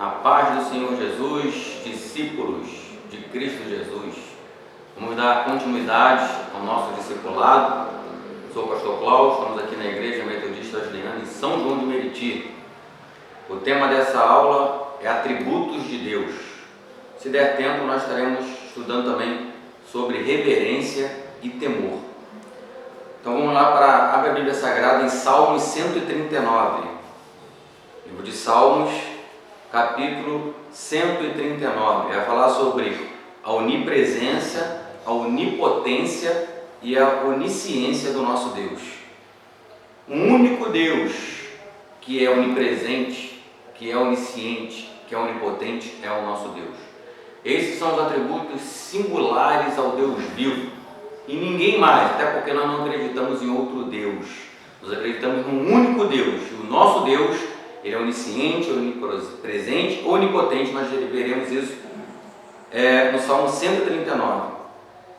A paz do Senhor Jesus, discípulos de Cristo Jesus. Vamos dar continuidade ao nosso discipulado. Sou o pastor Cláudio, estamos aqui na Igreja Metodista Asliana, em São João de Meriti. O tema dessa aula é atributos de Deus. Se der tempo, nós estaremos estudando também sobre reverência e temor. Então vamos lá para a Bíblia Sagrada em Salmos 139. Livro de Salmos, capítulo 139. Vai falar sobre a onipresença, a onipotência e a onisciência do nosso Deus. Um único Deus que é onipresente, que é onisciente, que é onipotente, é o nosso Deus. Esses são os atributos singulares ao Deus vivo. E ninguém mais, até porque nós não acreditamos em outro Deus. Nós acreditamos num único Deus. E o nosso Deus, ele é onisciente, onipresente, onipotente. Nós veremos isso no Salmo 139.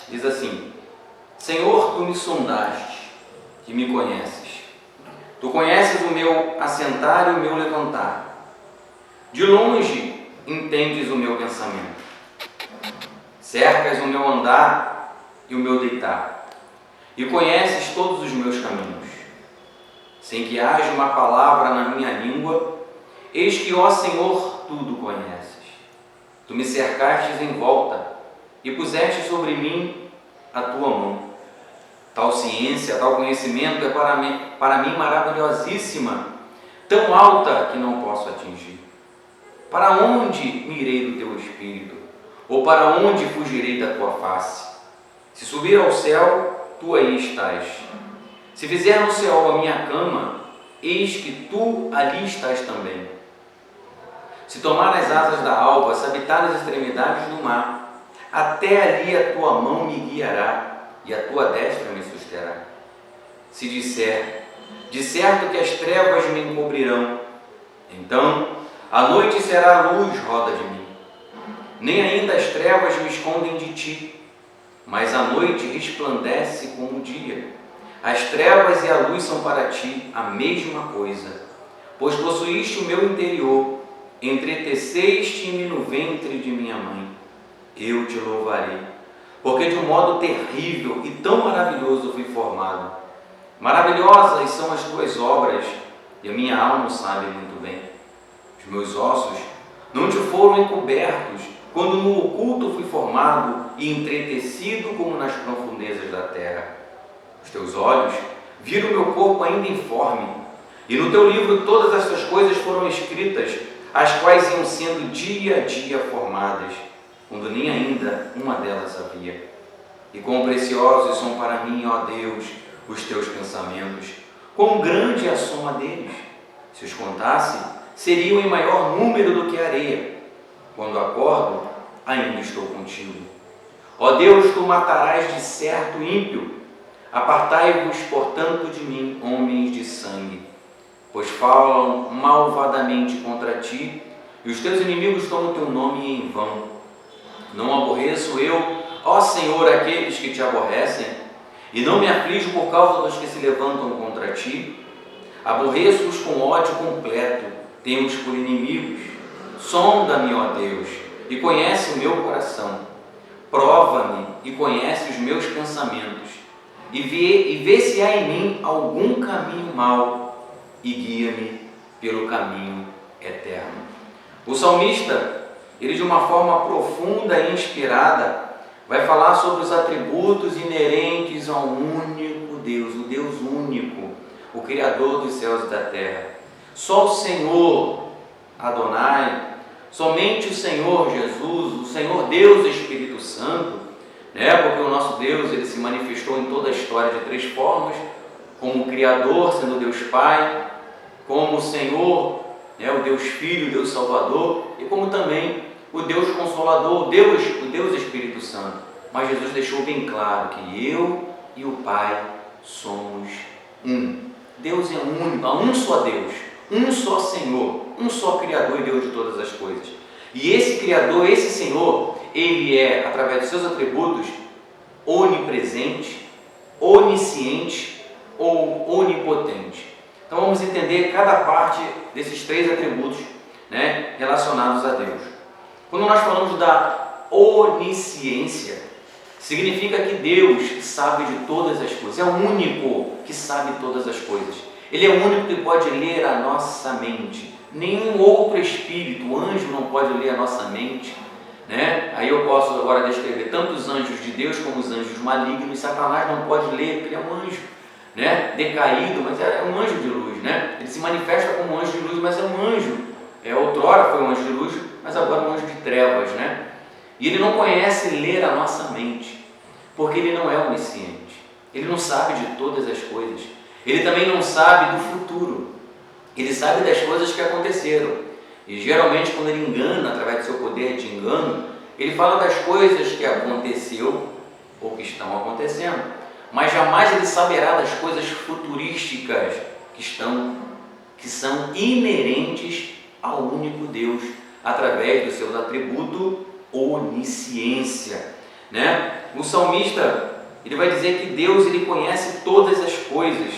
Diz assim: Senhor, tu me sondaste, que me conheces. Tu conheces o meu assentar e o meu levantar. De longe entendes o meu pensamento. Cercas o meu andar e o meu deitar, e conheces todos os meus caminhos. Sem que haja uma palavra na minha língua, eis que, ó Senhor, tudo conheces. Tu me cercastes em volta e puseste sobre mim a tua mão. Tal ciência, tal conhecimento é para mim maravilhosíssima, tão alta que não posso atingir. Para onde me irei do teu espírito? Ou para onde fugirei da tua face? Se subir ao céu, tu aí estás. Se fizer no céu a minha cama, eis que tu ali estás também. Se tomar as asas da alva, se habitar nas extremidades do mar, até ali a tua mão me guiará e a tua destra me susterá. Se disser, de certo que as trevas me encobrirão, então a noite será a luz roda de mim. Nem ainda as trevas me escondem de ti, mas a noite resplandece como o dia. As trevas e a luz são para ti a mesma coisa, pois possuíste o meu interior, entreteceste-me no ventre de minha mãe. Eu te louvarei, porque de um modo terrível e tão maravilhoso fui formado. Maravilhosas são as tuas obras, e a minha alma o sabe muito bem. Os meus ossos não te foram encobertos, quando no oculto fui formado e entretecido como nas profundezas da terra. Os teus olhos viram o meu corpo ainda informe, e no teu livro todas estas coisas foram escritas, as quais iam sendo dia a dia formadas, quando nem ainda uma delas havia. E quão preciosos são para mim, ó Deus, os teus pensamentos, quão grande é a soma deles. Se os contasse, seriam em maior número do que a areia. Quando acordo, ainda estou contigo. Ó Deus, tu matarás de certo ímpio. Apartai-vos, portanto, de mim, homens de sangue, pois falam malvadamente contra ti, e os teus inimigos tomam o teu nome em vão. Não aborreço eu, ó Senhor, aqueles que te aborrecem, e não me aflijo por causa dos que se levantam contra ti. Aborreço-os com ódio completo, tenho-os por inimigos. Sonda-me, ó Deus, e conhece o meu coração. Prova-me e conhece os meus pensamentos, e vê se há em mim algum caminho mau, e guia-me pelo caminho eterno. O salmista, ele de uma forma profunda e inspirada, vai falar sobre os atributos inerentes ao único Deus, o Deus único, o Criador dos céus e da terra. Só o Senhor, Adonai, somente o Senhor Jesus, o Senhor Deus Espírito Santo, porque o nosso Deus, ele se manifestou em toda a história de três formas: como Criador, sendo Deus Pai, como o Senhor, o Deus Filho, o Deus Salvador, e como também o Deus Consolador, o Deus Espírito Santo. Mas Jesus deixou bem claro que eu e o Pai somos um. Deus é único, há um só Deus, um só Senhor, um só Criador e Deus de todas as coisas. E esse Criador, esse Senhor, ele é, através dos seus atributos, onipresente, onisciente ou onipotente. Então vamos entender cada parte desses três atributos, relacionados a Deus. Quando nós falamos da onisciência, significa que Deus sabe de todas as coisas, é o único que sabe todas as coisas. Ele é o único que pode ler a nossa mente. Nenhum outro espírito, anjo, não pode ler a nossa mente, né? Aí eu posso agora descrever tanto os anjos de Deus como os anjos malignos. Satanás não pode ler, porque ele é um anjo, né? Decaído, mas é um anjo de luz, né? Ele se manifesta como um anjo de luz, mas é um anjo. Outrora foi um anjo de luz, mas agora é um anjo de trevas, né? E ele não conhece ler a nossa mente, porque ele não é onisciente. Ele não sabe de todas as coisas. Ele também não sabe do futuro. Ele sabe das coisas que aconteceram. E geralmente, quando ele engana, através do seu poder de engano, ele fala das coisas que aconteceu ou que estão acontecendo. Mas jamais ele saberá das coisas futurísticas que são inerentes ao único Deus, através do seu atributo onisciência, né? O salmista, ele vai dizer que Deus, ele conhece todas as coisas,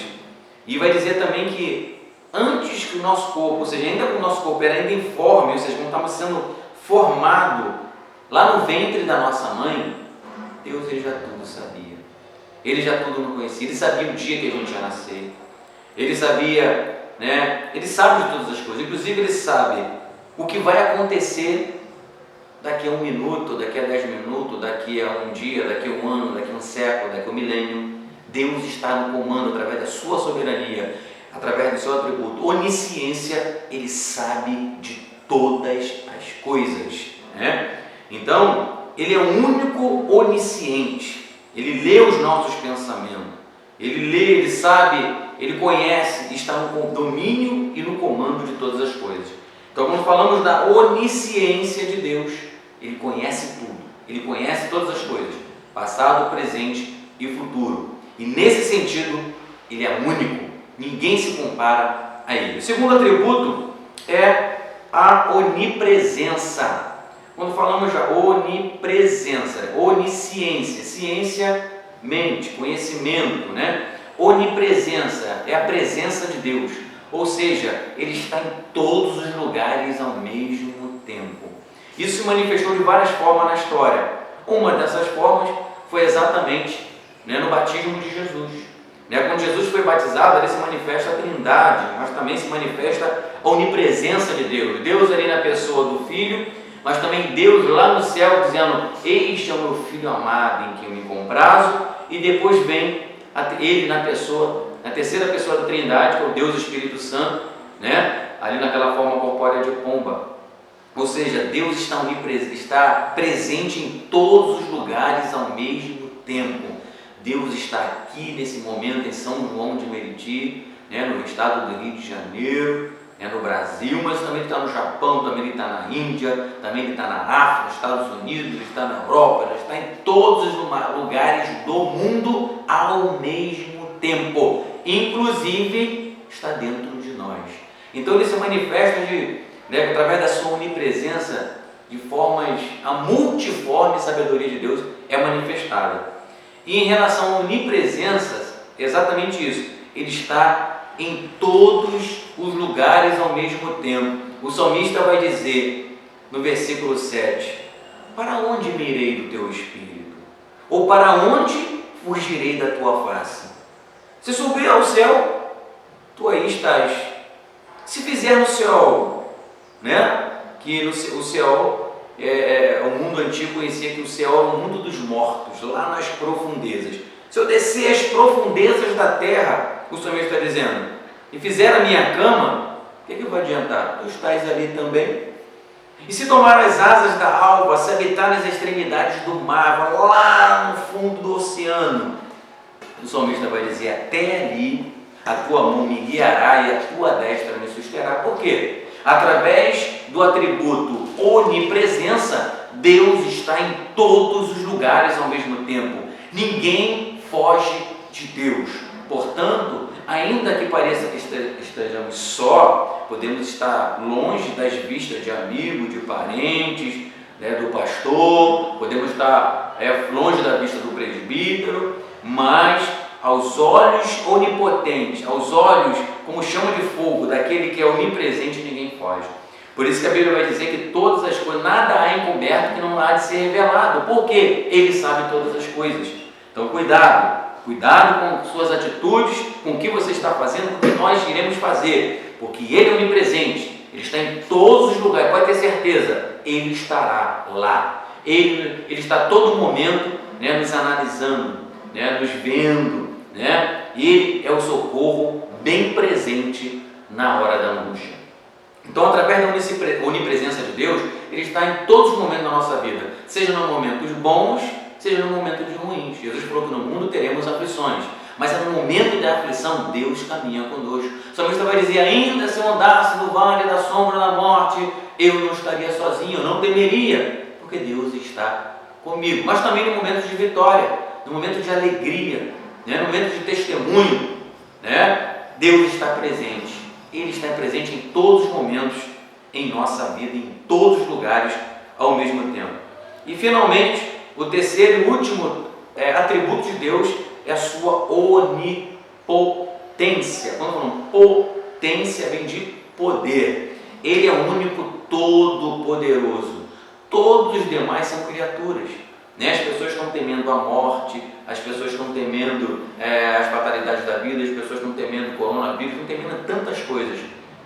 e vai dizer também que antes que o nosso corpo, ou seja, ainda que o nosso corpo era ainda informe, ou seja, quando estava sendo formado lá no ventre da nossa mãe, Deus, ele já tudo sabia, ele já tudo nos conhecia, ele sabia o dia que a gente ia nascer, ele sabia, né? Ele sabe de todas as coisas, inclusive ele sabe o que vai acontecer daqui a 1 minuto, daqui a 10 minutos, daqui a um dia, daqui a um ano, daqui a um século, daqui a um milênio. Deus está no comando através da sua soberania, através do seu atributo onisciência. Ele sabe de todas as coisas, né? Então, ele é o único onisciente. Ele lê os nossos pensamentos, ele lê, ele sabe, ele conhece, está no domínio e no comando de todas as coisas. Então, quando falamos da onisciência de Deus, ele conhece tudo, ele conhece todas as coisas, passado, presente e futuro. E nesse sentido, ele é único, ninguém se compara a ele. O segundo atributo é a onipresença. Quando falamos de onipresença, onisciência, ciência, mente, conhecimento, né? Onipresença é a presença de Deus, ou seja, ele está em todos os lugares ao mesmo tempo. Isso se manifestou de várias formas na história. Uma dessas formas foi exatamente, né, no batismo de Jesus. Né? Quando Jesus foi batizado, ali se manifesta a Trindade, mas também se manifesta a onipresença de Deus. Deus ali na pessoa do Filho, mas também Deus lá no céu dizendo: este é o meu Filho amado em quem eu me comprazo. E depois vem ele na terceira pessoa da Trindade, que é o Deus Espírito Santo, né? Ali naquela forma corpórea de pomba. Ou seja, Deus está presente em todos os lugares ao mesmo tempo. Deus está aqui nesse momento em São João de Meriti, né, no estado do Rio de Janeiro, né, no Brasil, mas também está no Japão, também ele está na Índia, também ele está na África, nos Estados Unidos, ele está na Europa, ele está em todos os lugares do mundo ao mesmo tempo, inclusive está dentro de nós. Então ele se manifesta através da sua onipresença, de formas, a multiforme sabedoria de Deus é manifestada. E em relação à onipresença, exatamente isso, ele está em todos os lugares ao mesmo tempo. O salmista vai dizer no versículo 7: para onde me irei do teu espírito? Ou para onde fugirei da tua face? Se subir ao céu, tu aí estás. Se fizer no céu, né? Que o céu, o mundo antigo conhecia que o céu era o mundo dos mortos, lá nas profundezas. Se eu descer as profundezas da terra, o Senhor está dizendo, e fizer a minha cama, o que vai adiantar? Tu estás ali também. E se tomar as asas da alva, se habitar nas extremidades do mar, lá no fundo do oceano, o salmista vai dizer: até ali a tua mão me guiará e a tua destra me susterá. Por quê? Através do atributo onipresença, Deus está em todos os lugares ao mesmo tempo. Ninguém foge de Deus. Portanto, ainda que pareça que estejamos só, podemos estar longe das vistas de amigo, de parentes, né, do pastor, podemos estar longe da vista do presbítero, mas aos olhos onipotentes, aos olhos como chama de fogo daquele que é onipresente, ninguém foge. Por Por isso que a Bíblia vai dizer que todas as coisas, nada há encoberto que não há de ser revelado. Por quê? Ele sabe todas as coisas. Então cuidado com suas atitudes, com o que você está fazendo, com o que nós iremos fazer, porque Ele é onipresente, Ele está em todos os lugares, pode ter certeza, Ele estará lá. Ele está a todo momento, né, nos analisando, né, nos vendo, né? Ele é o socorro bem presente na hora da angústia. Então, através da onipresença de Deus, Ele está em todos os momentos da nossa vida, seja nos momentos bons, seja no momento de ruins. Jesus falou que no mundo teremos aflições, mas no momento da aflição, Deus caminha conosco. O salmista vai dizer: ainda se eu andasse no vale da sombra da morte, eu não estaria sozinho, eu não temeria, porque Deus está comigo. Mas também no momento de vitória, no momento de alegria, né? No momento de testemunho, né? Deus está presente. Ele está presente em todos os momentos em nossa vida, em todos os lugares ao mesmo tempo. E finalmente, o terceiro e último atributo de Deus é a sua onipotência. Quando falamos potência, vem de poder. Ele é o único todo-poderoso. Todos os demais são criaturas, né? As pessoas estão temendo a morte, as pessoas estão temendo as fatalidades da vida, as pessoas estão temendo o coronavírus, estão temendo tantas coisas,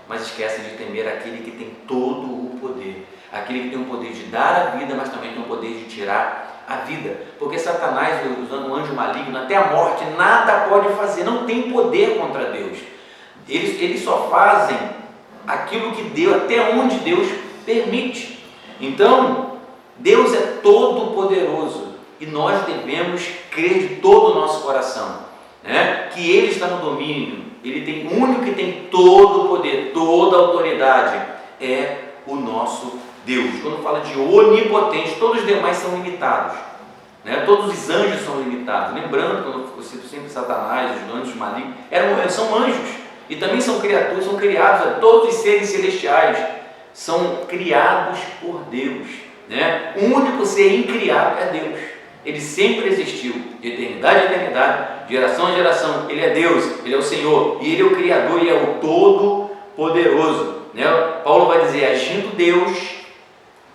mas esquecem de temer aquele que tem todo o poder, aquele que tem o poder de dar a vida, mas também tem o poder de tirar a vida, porque Satanás, usando um anjo maligno, até a morte, nada pode fazer, não tem poder contra Deus. Eles só fazem aquilo que Deus, até onde Deus permite. Então, Deus é todo poderoso e nós devemos crer de todo o nosso coração, né? Que Ele está no domínio, Ele tem o único que tem todo o poder, toda a autoridade, é o nosso Deus. Quando fala de onipotente, todos os demais são limitados, né? Todos os anjos são limitados. Lembrando, quando eu cito sempre Satanás, os anjos malignos, são anjos e também são criaturas, são criados, todos os seres celestiais são criados por Deus, né? O único ser incriado é Deus. Ele sempre existiu, de eternidade a eternidade, geração a geração. Ele é Deus, Ele é o Senhor, e Ele é o Criador e é o Todo-Poderoso, né? Paulo vai dizer: agindo Deus,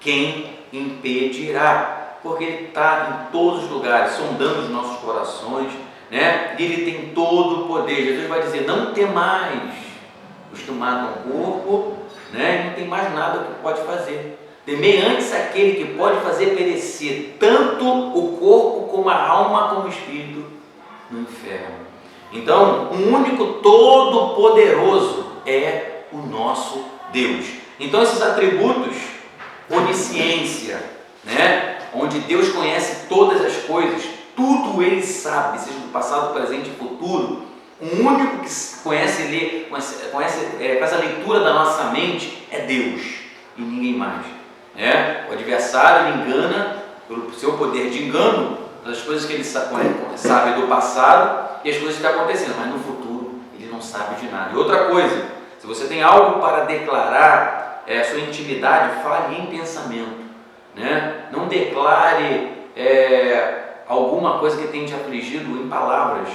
quem impedirá? Porque Ele está em todos os lugares, sondando os nossos corações, né? E Ele tem todo o poder. Jesus vai dizer: não temais os que matam o corpo, né? Não tem mais nada que pode fazer. Temei antes aquele que pode fazer perecer tanto o corpo como a alma, como o espírito no inferno. Então, o único todo-poderoso é o nosso Deus. Então, esses atributos, onisciência, né? Onde Deus conhece todas as coisas, tudo Ele sabe, seja do passado, presente e futuro. O único que conhece, faz a leitura da nossa mente é Deus e ninguém mais. O adversário ele engana pelo seu poder de engano das coisas que ele sabe do passado e as coisas que estão acontecendo, mas no futuro ele não sabe de nada. E outra coisa, se você tem algo para declarar, a sua intimidade, fale em pensamento, né? Não declare alguma coisa que tenha te afligido em palavras,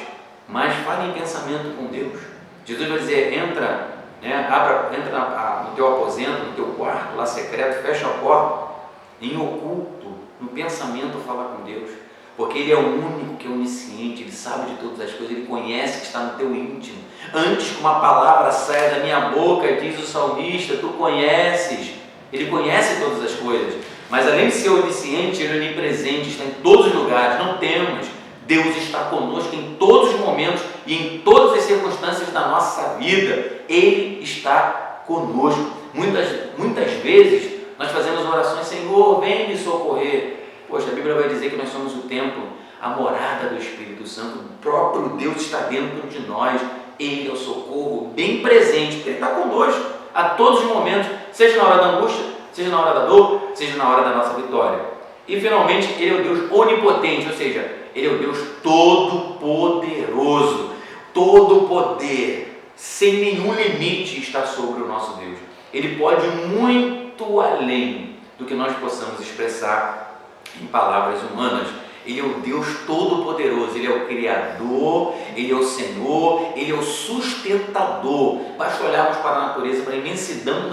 mas fale em pensamento com Deus. Jesus vai dizer: entra no teu aposento, no teu quarto, lá secreto, fecha a porta, em oculto, no pensamento, fala com Deus, porque Ele é o único que é onisciente, Ele sabe de todas as coisas, Ele conhece que está no teu íntimo. Antes que uma palavra saia da minha boca, diz o salmista, tu conheces. Ele conhece todas as coisas, mas além de ser onisciente, Ele é onipresente, está em todos os lugares. Não temas, Deus está conosco em todos os momentos e em todas as circunstâncias da nossa vida. Ele está conosco. Muitas vezes nós fazemos orações: Senhor, vem me socorrer. Poxa, a Bíblia vai dizer que nós somos o templo, a morada do Espírito Santo. O próprio Deus está dentro de nós. Ele é o socorro bem presente. Ele está conosco a todos os momentos, seja na hora da angústia, seja na hora da dor, seja na hora da nossa vitória. E finalmente, Ele é o Deus onipotente, ou seja, Ele é o Deus todo-poderoso. Todo o poder, sem nenhum limite, está sobre o nosso Deus. Ele pode ir muito além do que nós possamos expressar em palavras humanas. Ele é o Deus Todo-Poderoso, Ele é o Criador, Ele é o Senhor, Ele é o sustentador. Basta olharmos para a natureza, para a imensidão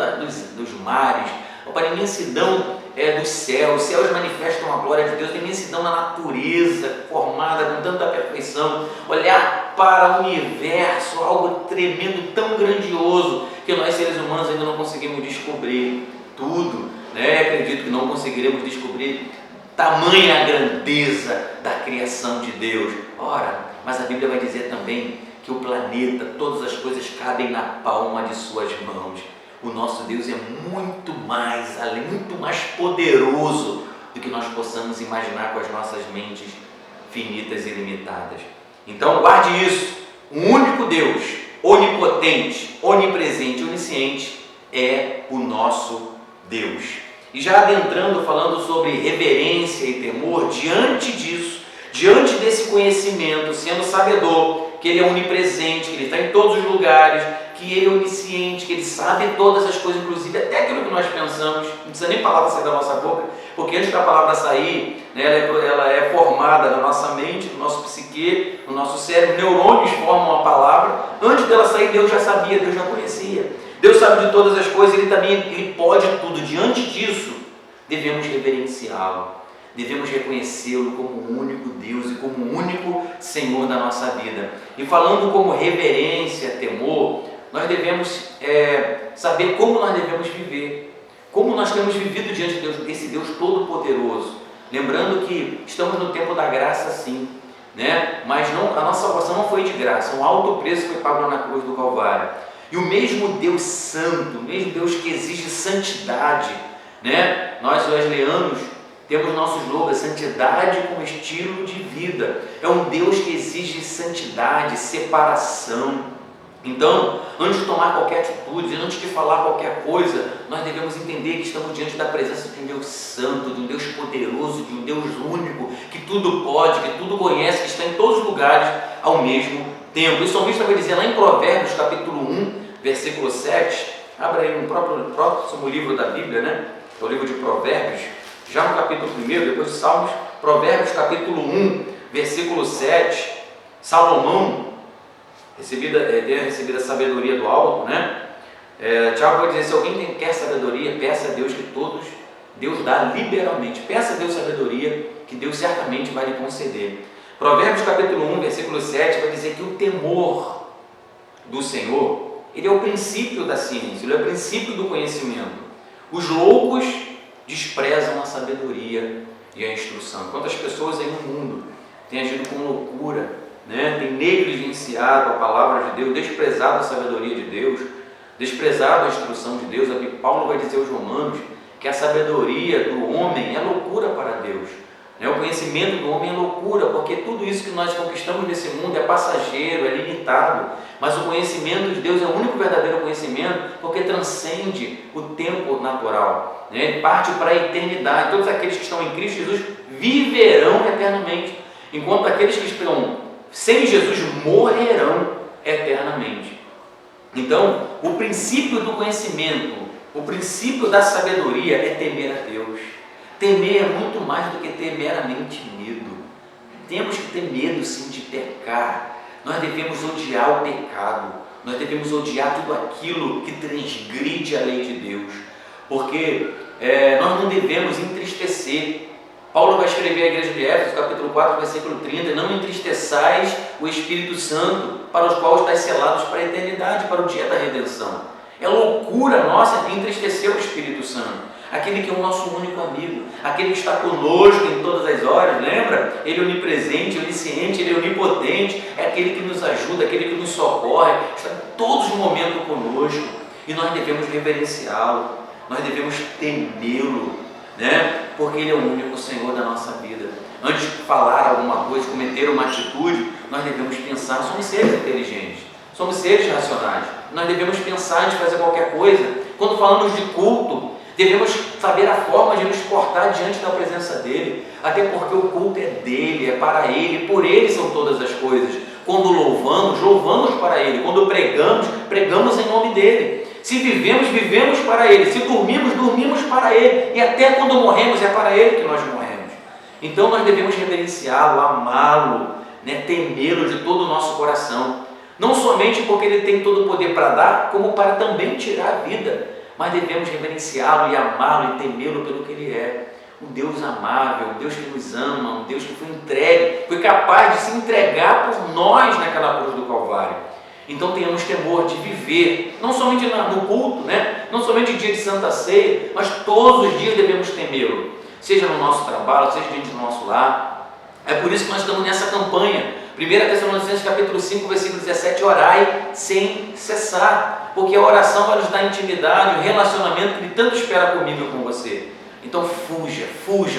dos mares, para a imensidão dos céus. Os céus manifestam a glória de Deus, a imensidão da natureza formada com tanta perfeição. Olhar para o universo, algo tremendo, tão grandioso, que nós seres humanos ainda não conseguimos descobrir tudo, né? Acredito que não conseguiremos descobrir tamanha a grandeza da criação de Deus. Ora, mas a Bíblia vai dizer também que o planeta, todas as coisas cabem na palma de suas mãos. O nosso Deus é muito mais, além, muito mais poderoso do que nós possamos imaginar com as nossas mentes finitas e limitadas. Então guarde isso, o único Deus, onipotente, onipresente, onisciente, é o nosso Deus. E já adentrando, falando sobre reverência e temor, diante disso, diante desse conhecimento, sendo sabedor que Ele é onipresente, que Ele está em todos os lugares, que Ele é onisciente, que Ele sabe todas as coisas, inclusive até aquilo que nós pensamos, não precisa nem palavra sair da nossa boca, porque antes da palavra sair, né, ela é formada na nossa mente, no nosso psique, no nosso cérebro, neurônios formam a palavra, antes dela sair Deus já sabia, Deus já conhecia, Deus sabe de todas as coisas, Ele pode tudo. Diante disso, devemos reverenciá-lo, devemos reconhecê-lo como o único Deus e como o único Senhor da nossa vida. E falando como reverência, temor, nós devemos saber como nós devemos viver, como nós temos vivido diante de Deus, desse Deus Todo-Poderoso. Lembrando que estamos no tempo da graça, sim, né? Mas a nossa salvação não foi de graça, um alto preço foi pago na cruz do Calvário. E o mesmo Deus santo, o mesmo Deus que exige santidade, né? Nós wesleyanianos temos nosso slogan, santidade como estilo de vida. É um Deus que exige santidade, separação. Então, antes de tomar qualquer atitude, antes de falar qualquer coisa, nós devemos entender que estamos diante da presença de um Deus santo, de um Deus poderoso, de um Deus único, que tudo pode, que tudo conhece, que está em todos os lugares ao mesmo tempo. E o salmista vai dizer lá em Provérbios, capítulo 1, versículo 7, abra aí no próximo livro da Bíblia, né? É o livro de Provérbios, já no capítulo 1, depois de Salmos, Provérbios capítulo 1, versículo 7, Salomão, tenha recebido a sabedoria do alto, né? Tiago vai dizer, se alguém quer sabedoria, peça a Deus que todos, Deus dá liberalmente, peça a Deus sabedoria, que Deus certamente vai lhe conceder. Provérbios capítulo 1, versículo 7, vai dizer que o temor do Senhor, ele é o princípio da ciência, ele é o princípio do conhecimento. Os loucos desprezam a sabedoria e a instrução. Quantas pessoas aí no mundo têm agido com loucura, né? Têm negligenciado a palavra de Deus, desprezado a sabedoria de Deus, desprezado a instrução de Deus. Paulo vai dizer aos Romanos que a sabedoria do homem é loucura para Deus. O conhecimento do homem é loucura, porque tudo isso que nós conquistamos nesse mundo é passageiro, é limitado, mas o conhecimento de Deus é o único verdadeiro conhecimento, porque transcende o tempo natural, né? Ele parte para a eternidade. Todos aqueles que estão em Cristo Jesus viverão eternamente, enquanto aqueles que estão sem Jesus morrerão eternamente. Então, o princípio do conhecimento, o princípio da sabedoria é temer a Deus. Temer é muito mais do que ter meramente medo. Temos que ter medo, sim, de pecar. Nós devemos odiar o pecado. Nós devemos odiar tudo aquilo que transgride a lei de Deus. Porque nós não devemos entristecer. Paulo vai escrever à igreja de Éfeso, capítulo 4, versículo 30, não entristeçais o Espírito Santo, para os quais estáis selados para a eternidade, para o dia da redenção. É loucura nossa entristecer o Espírito Santo. Aquele que é o nosso único amigo, aquele que está conosco em todas as horas, lembra? Ele é onipresente, onisciente, Ele é onipotente, é aquele que nos ajuda, aquele que nos socorre, está em todos os momentos conosco, e nós devemos reverenciá-lo, nós devemos temê-lo, né? Porque Ele é o único Senhor da nossa vida. Antes de falar alguma coisa, cometer uma atitude, nós devemos pensar. Somos seres inteligentes, somos seres racionais, nós devemos pensar antes de fazer qualquer coisa. Quando falamos de culto, devemos saber a forma de nos portar diante da presença dEle, até porque o culto é dEle, é para Ele, por Ele são todas as coisas. Quando louvamos, louvamos para Ele. Quando pregamos, pregamos em nome dEle. Se vivemos, vivemos para Ele. Se dormimos, dormimos para Ele. E até quando morremos, é para Ele que nós morremos. Então nós devemos reverenciá-lo, amá-lo, né, temê-lo de todo o nosso coração. Não somente porque Ele tem todo o poder para dar, como para também tirar a vida. Mas devemos reverenciá-lo e amá-lo e temê-lo pelo que Ele é. Um Deus amável, um Deus que nos ama, um Deus que foi entregue, foi capaz de se entregar por nós naquela cruz do Calvário. Então tenhamos temor de viver, não somente no culto, né? Não somente no dia de Santa Ceia, mas todos os dias devemos temê-lo, seja no nosso trabalho, seja dentro do nosso lar. É por isso que nós estamos nessa campanha. 1 Tessalonicenses capítulo 5, versículo 17, orai sem cessar, porque a oração vai nos dar intimidade, o relacionamento que Ele tanto espera comigo e com você. Então fuja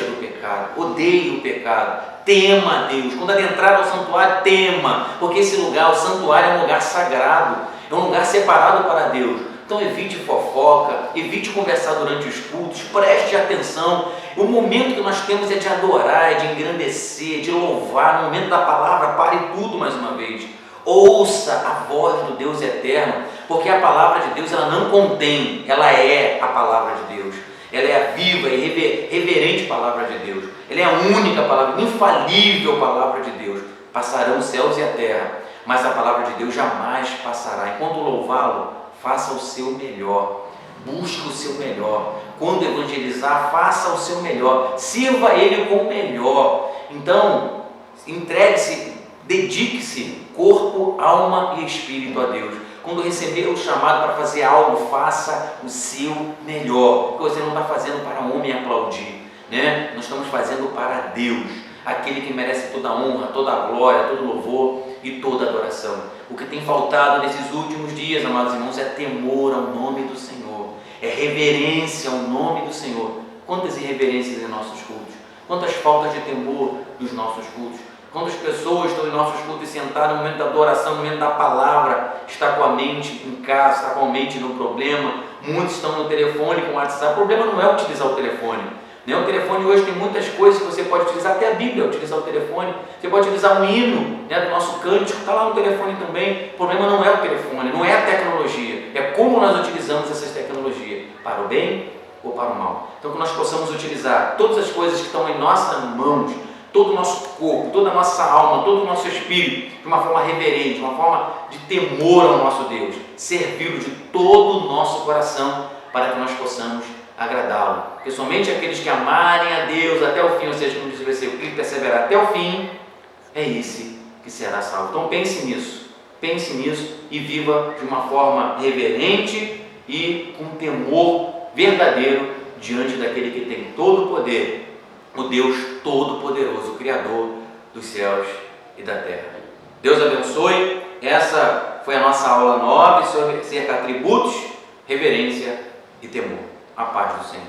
do pecado, odeie o pecado, tema a Deus. Quando adentrar ao santuário, tema, porque esse lugar, o santuário, é um lugar sagrado, é um lugar separado para Deus. Então evite fofoca, evite conversar durante os cultos, preste atenção. O momento que nós temos é de adorar, é de engrandecer, de louvar. No momento da palavra, pare tudo mais uma vez. Ouça a voz do Deus eterno, porque a palavra de Deus ela não contém, ela é a palavra de Deus. Ela é a viva e reverente palavra de Deus. Ela é a única palavra, infalível palavra de Deus. Passarão os céus e a terra, mas a palavra de Deus jamais passará. Enquanto louvá-lo, faça o seu melhor. Busque o seu melhor. Quando evangelizar, faça o seu melhor. Sirva Ele com o melhor. Então, entregue-se, dedique-se, corpo, alma e espírito a Deus. Quando receber o chamado para fazer algo, faça o seu melhor, porque você não está fazendo para homem aplaudir, né? Nós estamos fazendo para Deus, aquele que merece toda a honra, toda a glória, todo o louvor e toda a adoração. O que tem faltado nesses últimos dias, amados irmãos, é temor ao nome do Senhor, é reverência ao nome do Senhor. Quantas irreverências em nossos cultos, quantas faltas de temor nos nossos cultos. Quantas pessoas estão em nossos cultos sentadas no momento da adoração, no momento da palavra, está com a mente em casa, está com a mente no problema, muitos estão no telefone, com o WhatsApp. O problema não é utilizar o telefone, né? O telefone hoje tem muitas coisas que você pode utilizar, até a Bíblia utilizar o telefone, você pode utilizar um hino, né, do nosso cântico, está lá no telefone também. O problema não é o telefone, não é a tecnologia, é como nós utilizamos essas tecnologias, para o bem ou para o mal. Então que nós possamos utilizar todas as coisas que estão em nossas mãos, todo o nosso corpo, toda a nossa alma, todo o nosso espírito, de uma forma reverente, de uma forma de temor ao nosso Deus, servi-lo de todo o nosso coração, para que nós possamos agradá-lo. Porque somente aqueles que amarem a Deus até o fim, ou seja, como diz o versículo, que perseverar até o fim, é esse que será salvo. Então pense nisso e viva de uma forma reverente e com temor verdadeiro diante daquele que tem todo o poder, o Deus Todo-Poderoso, o Criador dos céus e da terra. Deus abençoe. Essa foi a nossa aula 9 sobre atributos, reverência e temor. A paz do Senhor.